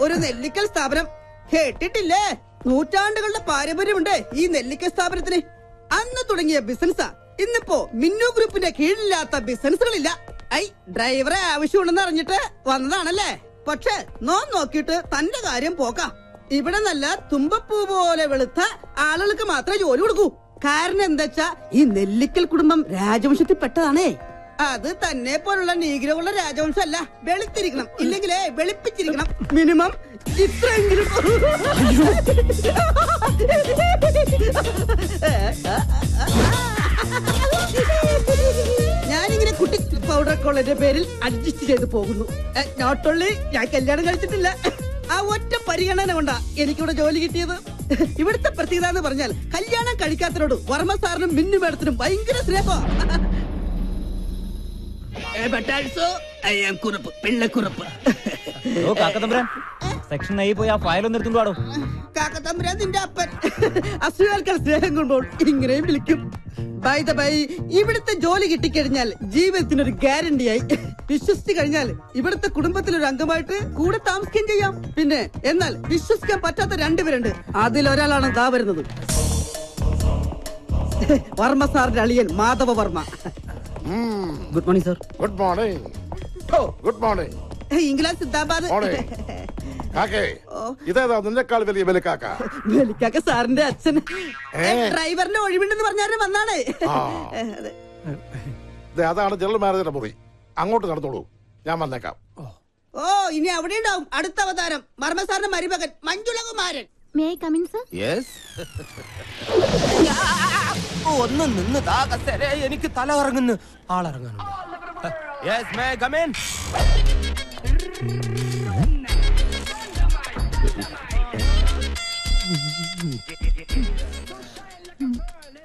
ഒരു നെല്ലിക്കൽ സ്ഥാപനം. കേട്ടിട്ടില്ലേ? നൂറ്റാണ്ടുകളുടെ പാരമ്പര്യമുണ്ട് ഈ നെല്ലിക്കൽ സ്ഥാപനത്തിന്. അന്ന് തുടങ്ങിയ ബിസിനസ്സാ. ഇന്നിപ്പോ മിന്നു ഗ്രൂപ്പിന്റെ കീഴിലില്ലാത്ത ബിസിനസ്സുകളില്ല. ഡ്രൈവറെ ആവശ്യമുണ്ടെന്ന് അറിഞ്ഞിട്ട് വന്നതാണല്ലേ? പക്ഷെ നോക്കിയിട്ട് തന്റെ കാര്യം പോക്കാം. ഇവിടെ നല്ല തുമ്പപ്പൂ പോലെ വെളുത്ത ആളുകൾക്ക് മാത്രമേ ജോലി കൊടുക്കൂ. കാരണം എന്താ, ഈ നെല്ലിക്കൽ കുടുംബം രാജവംശത്തിൽ പെട്ടതാണേ. അത് തന്നെ പോലുള്ള നീഗ്രകളുടെ രാജവംശം അല്ല. വെളുത്തിരിക്കണം, ഇല്ലെങ്കിലേ വെളുപ്പിച്ചിരിക്കണം. മിനിമം ഇത്രയെങ്കിലും. ഞാനിങ്ങനെ കുട്ടി പൗഡർ കോളേജിന്റെ പേരിൽ അഡ്ജസ്റ്റ് ചെയ്ത് പോകുന്നു. നോട്ട് ഓൺലി ഞാൻ കല്യാണം കഴിച്ചിട്ടില്ല, ആ ഒറ്റ പരിഗണന കൊണ്ടാ എനിക്കിവിടെ ജോലി കിട്ടിയത്. ഇവിടുത്തെ പ്രത്യേകത എന്ന് പറഞ്ഞാൽ കല്യാണം കഴിക്കാത്തവരോട് വർമ്മ സാറിനും മിന്നു മേഡത്തിനും ഭയങ്കര സ്നേഹം. സെക്ഷൻ ആയി പോയി ആ ഫയൽ ഒന്ന് എടുത്തുകൊണ്ടോ. കാക്കത്തമ്പുരാൻ നിന്റെ അപ്പൻ അസുഖാൽക്കാർ സ്നേഹം കൊണ്ടോ ഇങ്ങനെയും വിളിക്കും. ബൈ ദ ബൈ, ഇവിടുത്തെ ജോലി കിട്ടിക്കഴിഞ്ഞാൽ ജീവിതത്തിനൊരു ഗ്യാരണ്ടിയായി. വിശ്വസിച്ചു കഴിഞ്ഞാൽ ഇവിടുത്തെ കുടുംബത്തിലൊരു അംഗമായിട്ട് കൂടെ താമസിക്കുകയും ചെയ്യാം. പിന്നെ എന്നാൽ വിശ്വസിക്കാൻ പറ്റാത്ത രണ്ടുപേരുണ്ട്. അതിലൊരാളാണ് ദാ വരുന്നത്, വർമ്മ സാറിന്റെ അളിയൻ Madhava Varma. Good morning sir. Good morning. Good morning. England Siddhabad. ഇതേതാ നിന്നെക്കാൾ വലിയ വെലിക്കാക്ക? വെലിക്കാക്ക സാറിന്റെ അച്ഛൻ. ഡ്രൈവറിന്റെ ഒഴിവുണ്ടെന്ന് പറഞ്ഞാലും വന്നാണേ. അതാണ് ജനറൽ മാനേജറുടെ മുറി. അങ്ങോട്ട് നടന്നോളൂ, ഞാൻ വന്നേക്കാം. ഓ, ഇനി അവിടെ ഉണ്ടാവും അടുത്ത അവതാരം. വർമ്മ സാറിന്റെ മരുമകൻ മഞ്ജുളകുമാരൻ. ഒന്ന് നിന്ന് എനിക്ക് തല ഇറങ്ങുന്നു. ആളിറങ്ങുന്നു.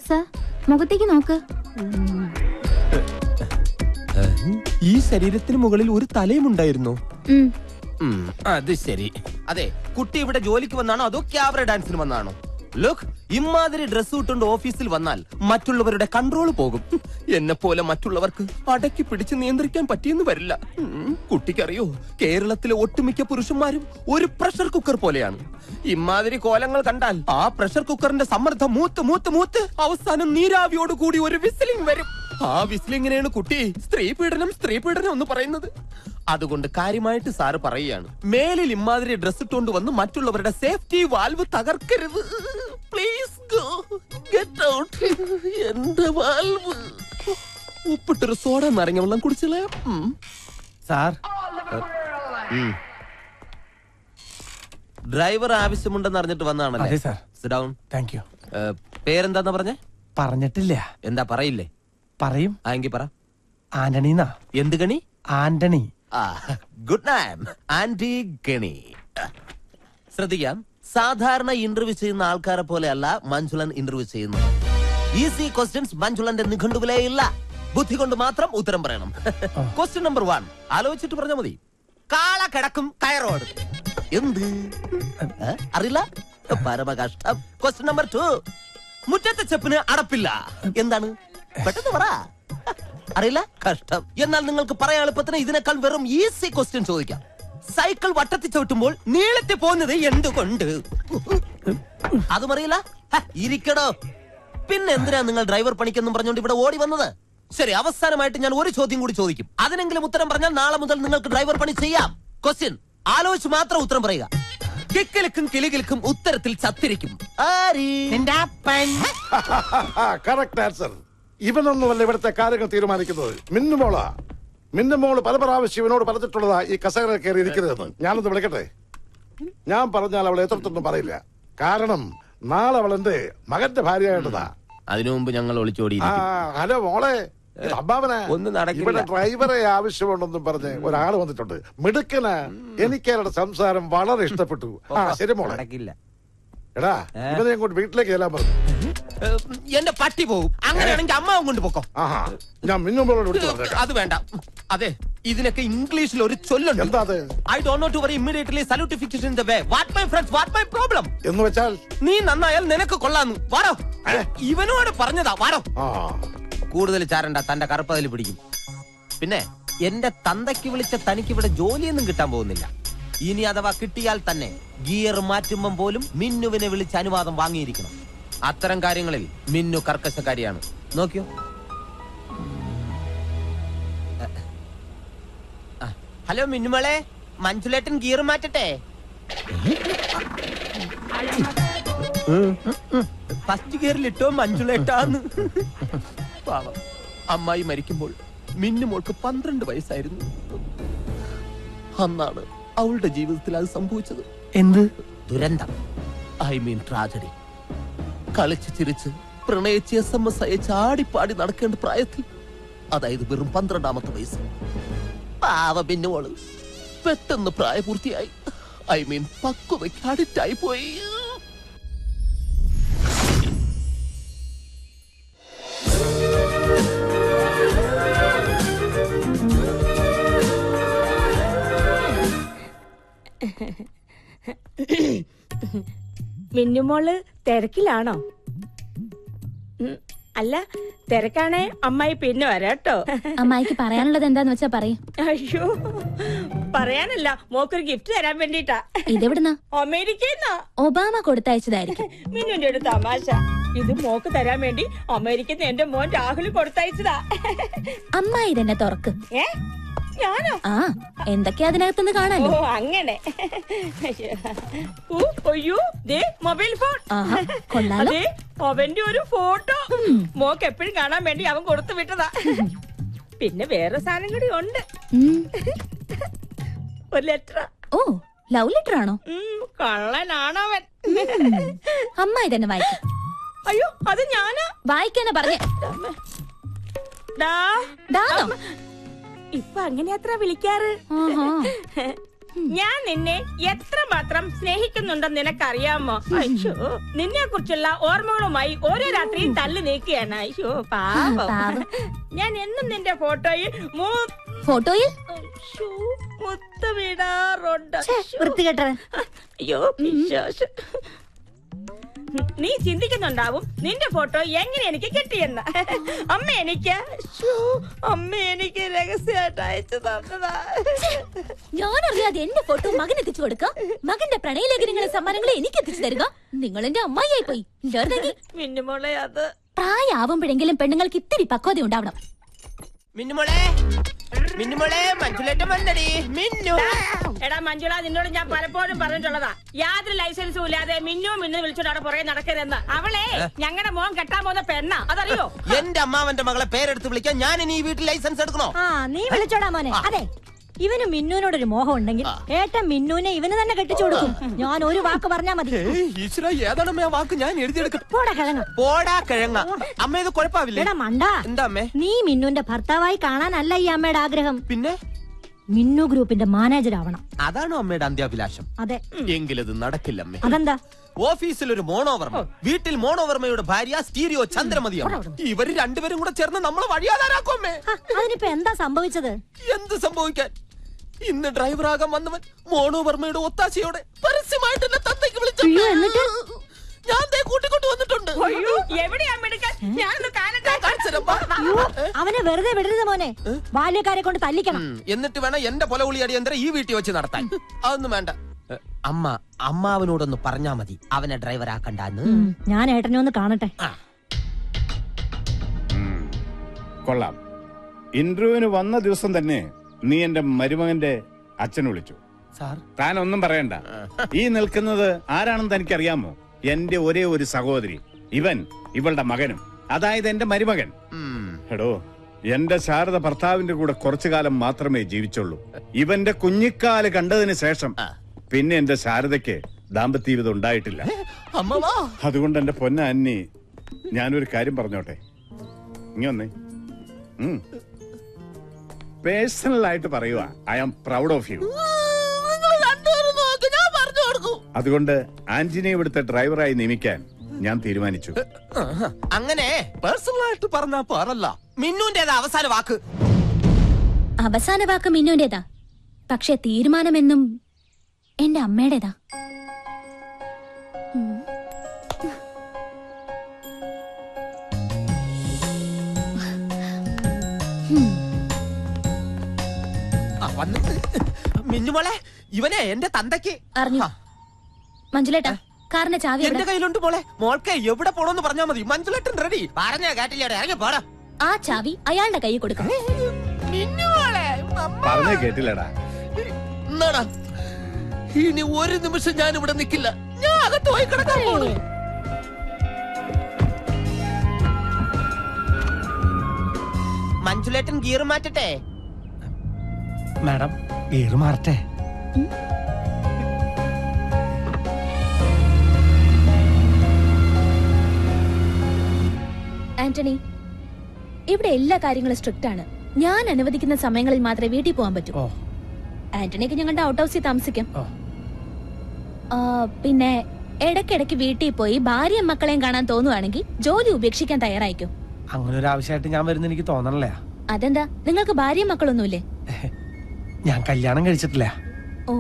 സർ, മുഖത്തേക്ക് നോക്ക്. ഈ ശരീരത്തിന് മുകളിൽ ഒരു തലയും ഉണ്ടായിരുന്നു. അത് ശരി. അതെ, കുട്ടി ഇവിടെ ജോലിക്ക് വന്നാണോ അതോ ക്യാബറ ഡാൻസിന് വന്നാണോ? ലുക്ക്, ഇമാതിരി ഡ്രസ് ഇട്ടുകൊണ്ട് ഓഫീസിൽ വന്നാൽ മറ്റുള്ളവരുടെ കൺട്രോൾ പോകും. എന്നെ പോലെ മറ്റുള്ളവർക്ക് അടക്കി പിടിച്ച് നിയന്ത്രിക്കാൻ പറ്റിയെന്ന് വരില്ല. കുട്ടിക്കറിയോ, കേരളത്തിലെ ഒട്ടുമിക്ക പുരുഷന്മാരും ഒരു പ്രഷർ കുക്കർ പോലെയാണ്. ഇമാതിരി കോലങ്ങൾ കണ്ടാൽ ആ പ്രഷർ കുക്കറിന്റെ സമ്മർദ്ദം മൂത്ത് മൂത്ത് മൂത്ത് അവസാനം നീരാവിയോട് കൂടി ഒരു വിസിലിംഗ് വരും. ആ വിസിലിങ്ങിനെയാണ് കുട്ടി സ്ത്രീ പീഡനം എന്ന് പറയുന്നത്. അതുകൊണ്ട് കാര്യമായിട്ട് സാറ് പറയുകയാണ്, മേലിൽ ഇമാതിരി ഡ്രസ് ഇട്ടുകൊണ്ട് വന്ന് മറ്റുള്ളവരുടെ സേഫ്റ്റി വാൽവ് തകർക്കരുത്. Please go get out. എന്റെ വാൽവ് ഉപ്പിട്ടൊരു സോഡ നിറഞ്ഞ വെള്ളം കുടിച്ചില്ലേ സാർ? ഡ്രൈവർ ആവശ്യമുണ്ടെന്ന് അറിഞ്ഞിട്ട് വന്നാണല്ലേ? Sit down. Thank you. പേരെന്താന്ന് പറഞ്ഞേ? പറഞ്ഞിട്ടില്ല. എന്താ പറയില്ലേ? പറയും. ആങ്കി പറ. ആന്റണിന്നാ. എന്ത് ഗണി? ആന്റണി. ഗുഡ് നൈം, ആന്റി ഗണി. ശ്രദ്ധിക്കാം, സാധാരണ ഇന്റർവ്യൂ ചെയ്യുന്ന ആൾക്കാരെ പോലെയല്ല മഞ്ജുളൻ ഇന്റർവ്യൂ ചെയ്യുന്നത്. ഈസി ക്വസ്റ്റ്യൻസ് മഞ്ജുളന്റെ നിഘണ്ടുവിലേ ഇല്ല. ബുദ്ധി കൊണ്ട് മാത്രം ഉത്തരം പറയണം. ക്വസ്റ്റ്യൻ നമ്പർ 1 ആലോചിച്ചിട്ട് പറഞ്ഞാൽ മതി. കാള കിടക്കും കയറോട്. എന്ത് അറിയില്ല? പരമകഷ്ടം. ക്വസ്റ്റ്യൻ നമ്പർ 2 മുറ്റത്തെ ചെപ്പിന് അടപ്പില്ല. എന്താണ്? പെട്ടെന്ന് പറ. അറിയില്ല? കഷ്ടം. എന്നാൽ നിങ്ങൾക്ക് പറയാൻ എളുപ്പത്തിന് ഇതിനേക്കാൾ വെറും ഈസി ക്വസ്റ്റ്യൻ ചോദിക്കാം. സൈക്കിൾ വട്ടത്തിൽ ചവിട്ടുമ്പോൾ നീളത്തിൽ പോകുന്നത് എന്തുകൊണ്ട്? അതും അറിയില്ല? ഇരിക്കടോ. പിന്നെ എന്തിനാ നിങ്ങൾ ഡ്രൈവർ പണിക്കെന്നും പറഞ്ഞുകൊണ്ട് ഇവിടെ ഓടി വന്നത്? ശരി, അവസാനമായിട്ട് ഞാൻ ഒരു ചോദ്യം കൂടി ചോദിക്കും. അതിനെങ്കിലും ഉത്തരം പറഞ്ഞാൽ നാളെ മുതൽ നിങ്ങൾക്ക് ഡ്രൈവർ പണി ചെയ്യാം. ക്വസ്റ്റ്യൻ ആലോചിച്ച് മാത്രം ഉത്തരം പറയുക. കിക്കിലിക്കും കിളികിൽക്കും ഉത്തരത്തിൽ ചത്തിരിക്കും. Correct answer. ഇവനൊന്നുമല്ല ഇവിടുത്തെ കാര്യങ്ങൾ തീരുമാനിക്കുന്നത്, മിന്നുമോളാ. മിന്നുമോള് പല പ്രാവശ്യം ഇവനോട് പറഞ്ഞിട്ടുള്ളതാ ഈ കസേര കയറി ഇരിക്കുന്നതെന്ന്. ഞാനൊന്ന് വിളിക്കട്ടെ? ഞാൻ പറഞ്ഞാൽ അവൾ എത്രത്തൊന്നും പറയില്ല. കാരണം നാളെ അവൾ എന്റെ മകന്റെ ഭാര്യയായിട്ടതാ. അതിനു മുമ്പ് ഞങ്ങൾ ഒളിച്ചോടി. ഹലോ മോളെ, അബ്ബാവന ഒന്നും നടക്കില്ല. ഇവിടെ ഡ്രൈവറെ ആവശ്യമുണ്ടെന്നും പറഞ്ഞ് ഒരാള് വന്നിട്ടുണ്ട്. മിടുക്കനാ. എനിക്ക് അവരുടെ സംസാരം വളരെ ഇഷ്ടപ്പെട്ടു. ശരി മോളെ. എടാ, ഇവനെ അങ്ങോട്ട് വീട്ടിലേക്ക് ചെല്ലാൻ പറഞ്ഞു. എന്റെ പട്ടി പോകും. അങ്ങനെയാണെങ്കിൽ അമ്മാവും കൊണ്ട് പോക്കോ. ഞാൻ മിന്നുമ്പോളോട് വിളിച്ചു പറഞ്ഞേക്കാം. അത് വേണ്ട. അതെ, ഇതിനൊക്കെ ഇംഗ്ലീഷിൽ ഒരു ചൊല്ലുണ്ട്. എന്താ അത്? I don't know to worry immediately salutification in the way. What my friends, what my problem? എന്ന് വെച്ചാൽ നീ നന്നായാൽ നിനക്ക് കൊള്ളാന്നു. വാടോ. ഇവനോട് പറഞ്ഞതാ. വാടോ. കൂടുതൽ ചാരണ്ട, തന്റെ കറുപ്പതിൽ പിടിക്കും. പിന്നെ എന്റെ തന്തയ്ക്ക് വിളിച്ച തനിക്ക് ഇവിടെ ജോലിയൊന്നും കിട്ടാൻ പോകുന്നില്ല. ഇനി അഥവാ കിട്ടിയാൽ തന്നെ ഗിയർ മാറ്റുമ്പം പോലും മിന്നുവിനെ വിളിച്ച് അനുവാദം വാങ്ങിയിരിക്കണം. അത്തരം കാര്യങ്ങളിൽ മിന്നു കർക്കശക്കാരിയാണ്. നോക്കിയോ. ഹലോ മിന്നുമോളെ, മഞ്ജുലേട്ടൻ ഗിയർ മാറ്റട്ടെ? ഫസ്റ്റ് ഗിയറിലിട്ടോ മഞ്ജുലേട്ടാന്ന്. പാവം, അമ്മായി മരിക്കുമ്പോൾ മിന്നുമോൾക്ക് 12 വയസ്സായിരുന്നു. അന്നാണ് അവളുടെ ജീവിതത്തിൽ അത് സംഭവിച്ചത്. എന്ത് ദുരന്തം? I mean tragedy. കളിച്ച് ചിരിച്ച് പ്രണയിച്ച് SMS അയച്ച് ആടിപ്പാടി നടക്കേണ്ട പ്രായത്തിൽ, അതായത് വെറും 12ാമത്തെ വയസ്സ്, പാവ പിന്നുമോള് പെട്ടെന്ന് പ്രായപൂർത്തിയായി. ഐ മീൻ പക്വതയ്ക്ക് അഡിക്റ്റായി പോയി. മിന്നുമോള് തിരക്കിലാണോ? അല്ല, തിരക്കാണേ അമ്മായി പിന്നെ വരാട്ടോ. അമ്മായിക്ക് പറയാനുള്ളത് എന്താന്ന് വെച്ചാ പറയും. അയ്യോ, പറയാനല്ല, മോക്കൊരു ഗിഫ്റ്റ് തരാൻ വേണ്ടിട്ടാ. ഇതെവിടുന്നാ? അമേരിക്കന്നാ. ഒബാമ കൊടുത്തയച്ചതായിരിക്കും. മിന്നുന്റെ ഒരു തമാശ. ഇത് മോക്ക് തരാൻ വേണ്ടി അമേരിക്കന്ന് എന്റെ മോൻ രാഹുൽ കൊടുത്തയച്ചതാ. അമ്മായി തന്നെ തുറക്ക്. ഞാനോ? ആ, എന്തൊക്കെയാ അതിനകത്തുനിന്ന് കാണാലോ. ഓ അങ്ങനെ. അയ്യോ, ദേ മൊബൈൽ ഫോൺ. കൊള്ളാലോ. അതെ, അവന്റെ ഒരു ഫോട്ടോ മോക്ക് എപ്പോഴും കാണാൻ വേണ്ടി അവൻ കൊടുത്തു വിട്ടതാ. പിന്നെ വേറെ സാധനം കൂടി ഉണ്ട്. ഒരു ലെറ്റർ. ഓ, ലവ് ലെറ്റർ ആണോ? കള്ളനാണവൻ. അമ്മായി തന്നെ വായിക്കും. അയ്യോ, അത് ഞാനാ. വായിക്കാനാ പറഞ്ഞേ. ഇപ്പൊ അങ്ങനെ അത്ര വിളിക്കാറ്. ഞാൻ നിന്നെ എത്രമാത്രം സ്നേഹിക്കുന്നുണ്ടെന്ന് നിനക്കറിയാമോ? അയ്യോ, നിന്നെ കുറിച്ചുള്ള ഓർമ്മകളുമായി ഓരോ രാത്രിയും തള്ളി നീക്കുകയാണ്. അയ്യോ പാവം. ഞാൻ എന്നും നിന്റെ ഫോട്ടോയിൽ മുത്തമിടാറുണ്ട്. അയ്യോ വിശ്വാസം. നീ ചിന്തിക്കുന്നുണ്ടാവും നിന്റെ ഫോട്ടോ എങ്ങനെ എനിക്ക് കിട്ടിയെന്ന്. അമ്മ എനിക്ക് രഹസ്യമായിട്ട് അയച്ചു തന്നതാ. ഞാനറിയാതെ എന്റെ ഫോട്ടോ മകൻ എത്തിച്ചു കൊടുക്കാം. മകന്റെ പ്രണയലേഖനങ്ങളെ സമ്മാനങ്ങളെ എനിക്ക് എത്തിച്ചു തരുക. നിങ്ങൾ എന്റെ അമ്മായിയായി പോയി. മിന്നുമോളെ, അത് പ്രായമാവുമ്പോഴെങ്കിലും പെണ്ണുങ്ങൾക്ക് ഇത്തിരി പക്വത ഉണ്ടാവണം. എടാ മഞ്ജുള, നിന്നോട് ഞാൻ പലപ്പോഴും പറഞ്ഞിട്ടുള്ളതാ, യാതൊരു ലൈസൻസും ഇല്ലാതെ മിന്നു വിളിച്ചോണ്ട് അവിടെ പുറകെ നടക്കരുതെന്ന്. അവളെ ഞങ്ങളുടെ മോൻ കെട്ടാൻ പോകുന്ന പെണ്ണ, അതറിയോ? എന്റെ അമ്മാവന്റെ മകളെ പേരെടുത്ത് വിളിക്കാൻ ഞാൻ ഇനി ഈ വീട്ടിൽ ലൈസൻസ് എടുക്കണോ? നീ വിളിച്ചോടാ മോനെ. അതെ, ഇവന് മിന്നുവിനോടൊരു മോഹം ഉണ്ടെങ്കിൽ ഏട്ടൻ മിന്നുവിനെ ഇവന് തന്നെ കെട്ടിച്ചു കൊടുക്കും. ഞാൻ ഒരു വാക്ക് പറഞ്ഞാ മതി. ഏതാണ് വാക്ക്? ഞാൻ എഴുതിയെടുക്കും. പോടാ കിഴങ്ങ. അമ്മ ഇത് കുഴപ്പമില്ല. മണ്ടാ, എന്താ അമ്മേ? നീ മിന്നുവിന്റെ ഭർത്താവായി കാണാനല്ല ഈ അമ്മയുടെ ആഗ്രഹം. പിന്നെ മിന്നു ഗ്രൂപ്പിന്റെ മാനേജർ ആവണം. അതാണോ അമ്മയുടെ അന്ത്യാഭിലാഷം? അതെ. എങ്കിലത് നടക്കില്ല അമ്മേ. അതെന്താ? ഓഫീസിൽ ഒരു മോണോവർമ്മ, വീട്ടിൽ മോണോവർമ്മയുടെ ഭാര്യ സ്റ്റീരിയോ ചന്ദ്രമതിയാണ്. ഇവര് രണ്ടുപേരും കൂടെ ചേർന്ന് നമ്മളെ വഴിയാതാരാക്കും അമ്മേ. അതിനിപ്പോ എന്താ സംഭവിച്ചത്? എന്ത് സംഭവിക്കാൻ? ഇന്ന് ഡ്രൈവറാകാൻ വന്നവൻ മോണോവർമ്മയുടെ ഒത്താശയോടെ പരസ്യമായിട്ട് എന്നെ തന്തയ്ക്ക് വിളിച്ചു. ഞാൻ കൂട്ടിക്കൊണ്ട് വന്നിട്ടുണ്ട്. അവനെ വെറുതെ വിടരുത് മോനെ. ബാല്യക്കാരെ കൊണ്ട് തല്ലിക്കണം. എന്നിട്ട് വേണം എന്റെ പൊലവുളി അടിയന്തരം ഈ വീട്ടിൽ വെച്ച് നടത്താൻ. അതൊന്നും വേണ്ട. അമ്മാവനോടൊന്ന് പറഞ്ഞാ മതി അവനെ ഡ്രൈവറാക്കണ്ടെന്ന്. ഞാൻ ഏട്ടനെ ഒന്ന് കാണട്ടെ. കൊള്ളാം. ഇന്റർവ്യൂവിന് വന്ന ദിവസം തന്നെ നീ എന്റെ മരുമകന്റെ അച്ഛനെ വിളിച്ചു. താൻ ഒന്നും പറയണ്ട. ഈ നിൽക്കുന്നത് ആരാണെന്ന് തനിക്കറിയാമോ? എന്റെ ഒരേ ഒരു സഹോദരി. ഇവളുടെ മകനും, അതായത് എന്റെ മരുമകൻ. എടോ, എന്റെ ശാരദ ഭർത്താവിന്റെ കൂടെ കുറച്ചു കാലം മാത്രമേ ജീവിച്ചുള്ളൂ. ഇവന്റെ കുഞ്ഞിക്കാല് കണ്ടതിന് ശേഷം പിന്നെ എന്റെ ശാരദയ്ക്ക് ദാമ്പത്യ ജീവിതം ഉണ്ടായിട്ടില്ല. അതുകൊണ്ട് എന്റെ പൊന്ന അന്നി, ഞാനൊരു കാര്യം പറഞ്ഞോട്ടെ. ഇങ്ങൊന്നേ, പേഴ്സണൽ ആയിട്ട് പറയുക, I am proud of you. അതുകൊണ്ട് ആന്റണിയെ ഇവിടുത്തെ ഡ്രൈവറായി നിയമിക്കാൻ ഞാൻ തീരുമാനിച്ചു. അങ്ങനെ പേഴ്സണൽ ആയിട്ട് പറഞ്ഞാ പറല്ല. മിന്നുന്റേതാ അവസാന വാക്ക്. അവസാന വാക്ക് മിന്നുന്റേതാ, പക്ഷെ തീരുമാനമെന്നും എന്റെ അമ്മയുടേതാ. മിന്നുമോളെ, ഇവനെ എന്റെ തന്തയ്ക്ക് അറിഞ്ഞു. മഞ്ജുലേട്ടാ, കാറിന്റെ ചാവി എന്റെ കയ്യിലുണ്ട് മോളെ. മോൾക്ക് എവിടെ പോണോന്ന് പറഞ്ഞാ മതി. മഞ്ജുലേട്ടൻ റെഡി. പറഞ്ഞ കേട്ടില്ലേടെ, ഇറങ്ങി പോടാ. ആ ചാവി അയാളുടെ കയ്യിൽ കൊടുക്കാം. പറഞ്ഞേ കേട്ടില്ലടാ. എന്നാടാ, ഇനി ഒരു നിമിഷം ഞാൻ ഇവിടെ നിൽക്കില്ല. ഞാൻ അകത്ത് പോയി കിടക്കാൻ പോണു. മഞ്ജുലേട്ടൻ ഗിയർ മാറ്റട്ടെ? മാഡം ഗിയർ മാറട്ടെ? ആന്റണി, ഇവിടെ എല്ലാ കാര്യങ്ങളും സ്ട്രിക്റ്റ് ആണ്. ഞാൻ അനുവദിക്കുന്ന സമയങ്ങളിൽ മാത്രമേ വീട്ടിൽ പോകാൻ പറ്റൂ. ഓ ആന്റണിക്ക് ഞങ്ങളുടെ ഔട്ട് ഹൗസിൽ താമസിക്കാം. ഓ പിന്നെ ഇടയ്ക്കിടയ്ക്ക് വീട്ടിൽ പോയി ഭാര്യയും മക്കളെയും കാണാൻ തോന്നുവാണെങ്കിൽ ജോലി ഉപേക്ഷിക്കാൻ തയ്യാറായിക്കോ. അങ്ങനെ ഒരു ആവശ്യമായിട്ട് ഞാൻ വരുന്ന എനിക്ക് തോന്നണല്ലേ. അതെന്താ, നിങ്ങൾക്ക് ഭാര്യയും മക്കളൊന്നുമില്ലേ? ഞാൻ കല്യാണം കഴിച്ചിട്ടില്ല. ഓ,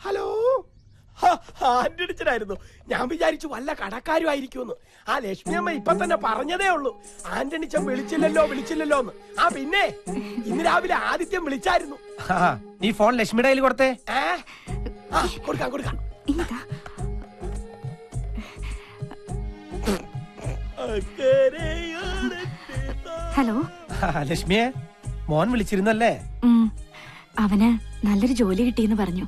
ഹലോ, ആന്റണിച്ചനായിരുന്നു. ഞാൻ വിചാരിച്ചു വല്ല കടക്കാരും ആയിരിക്കുമെന്ന്. ആ ലക്ഷ്മി അമ്മ ഇപ്പൊ തന്നെ പറഞ്ഞതേ ഉള്ളൂ, ആന്റണിച്ചൻ വിളിച്ചില്ലല്ലോ എന്ന്. ആ പിന്നെ ഇന്ന് രാവിലെ ആദിത്യം വിളിച്ചായിരുന്നു. നീ ഫോൺ ലക്ഷ്മിയുടെ കയ്യിൽ കൊടുത്തേ. കൊടുക്കാം. ഹലോ ലക്ഷ്മിയെ, മോൻ വിളിച്ചിരുന്നല്ലേ? അവന് നല്ലൊരു ജോലി കിട്ടിയെന്ന് പറഞ്ഞു.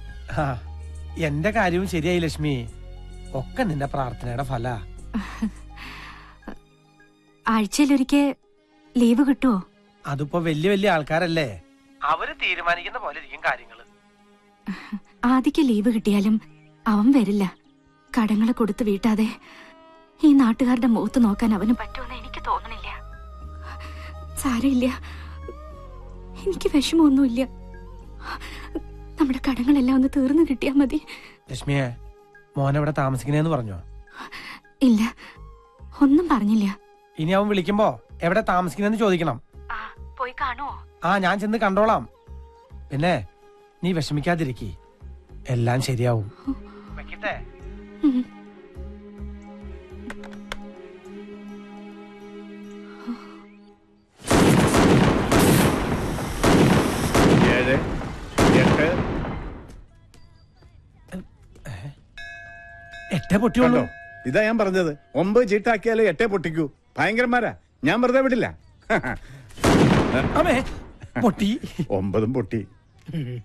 എന്റെ കാര്യവും ശരിയായി ലക്ഷ്മി. ഒക്കെ നിന്റെ പ്രാർത്ഥനയുടെ ഫല. ആഴ്ചയിലൊരിക്കൽ ലീവ് കിട്ടുമോ? അതിപ്പോ വലിയ വലിയ ആൾക്കാരല്ലേ, അവര് തീരുമാനിക്കുന്ന പോലെ ഇരിക്കും കാര്യങ്ങള്. ആദിക്ക് ലീവ് കിട്ടിയാലും അവൻ വരില്ല. കടങ്ങളെ കൊടുത്ത് വീട്ടാതെ ഈ നാട്ടുകാരുടെ മുഖത്ത് നോക്കാൻ അവന് പറ്റുമെന്ന് എനിക്ക് തോന്നണില്ല. സാരമില്ല, എനിക്ക് വിഷമമൊന്നുമില്ല. നമ്മുടെ കടങ്ങളെല്ലാം ഒന്ന് തീർന്നു കിട്ടിയാ മതി. ലക്ഷ്മിയെ, മോനെവിടെ താമസിക്കണേന്ന് പറഞ്ഞോ? ഇല്ല, ഒന്നും പറഞ്ഞില്ല. ഇനി അവൻ വിളിക്കുമ്പോ എവിടെ താമസിക്കണെന്ന് ചോദിക്കണം. പോയി കാണുവോ? ഞാൻ ചെന്ന് കണ്ടോളാം. പിന്നെ നീ വിഷമിക്കാതിരിക്കി, എല്ലാം ശരിയാവും. വെക്കട്ടെ? എട്ടേ പൊട്ടിയുള്ളൂ. ഇതാ ഞാൻ പറഞ്ഞത്, 9 ചീട്ടാക്കിയാലേ 8 പൊട്ടിക്കൂ. ഭയങ്കരന്മാരാ, ഞാൻ വെറുതെ വിടില്ല. പൊട്ടി 9 പൊട്ടി.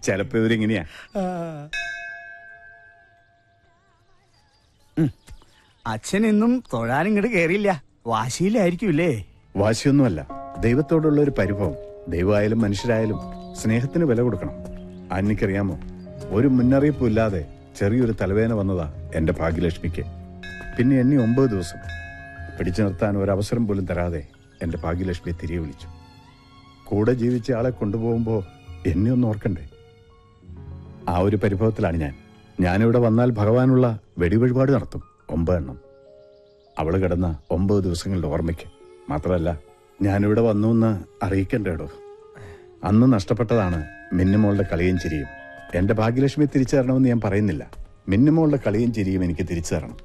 ചിലപ്പോ ഇവരിങ്ങനെയാ. അച്ഛൻ ഇന്നും തൊഴാനിങ്ങോട്ട് കേറിയില്ല. വാശിയിലായിരിക്കൂല്ലേ? വാശിയൊന്നുമല്ല, ദൈവത്തോടുള്ള ഒരു പരിഭവം. ദൈവമായാലും മനുഷ്യരായാലും സ്നേഹത്തിന് വില കൊടുക്കണം. എനിക്കറിയാമോ, ഒരു മുന്നറിയിപ്പും ഇല്ലാതെ ചെറിയൊരു തലവേദന വന്നതാ എന്റെ ഭാഗ്യലക്ഷ്മിക്ക്. പിന്നെ എന്നെ 9 ദിവസം പിടിച്ചു നിർത്താൻ ഒരവസരം പോലും തരാതെ എന്റെ ഭാഗ്യലക്ഷ്മിയെ തിരികെ വിളിച്ചു. കൂടെ ജീവിച്ച ആളെ കൊണ്ടുപോകുമ്പോ എന്നെ ഒന്ന് ഓർക്കണ്ടേ? ആ ഒരു പരിഭവത്തിലാണ് ഞാനിവിടെ വന്നാൽ ഭഗവാനുള്ള വെടിവഴിപാട് നടത്തും, 9 എണ്ണം. അവള് കിടന്ന 9 ദിവസങ്ങളുടെ ഓർമ്മയ്ക്ക്. മാത്രമല്ല, ഞാനിവിടെ വന്നു എന്ന് അറിയിക്കണ്ടേടോ. അന്ന് നഷ്ടപ്പെട്ടതാണ് മിന്നുമോളുടെ കളിയും ചിരിയും. എന്റെ ഭാഗ്യലക്ഷ്മി തിരിച്ചു തരണമെന്ന് ഞാൻ പറയുന്നില്ല. മിന്നുമോളുടെ കളിയും ചിരിയും എനിക്ക് തിരിച്ചു തരണം.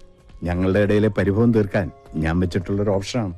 ഞങ്ങളുടെ ഇടയിലെ പരിഭവം തീർക്കാൻ ഞാൻ വെച്ചിട്ടുള്ളൊരു ഓപ്ഷനാണ്.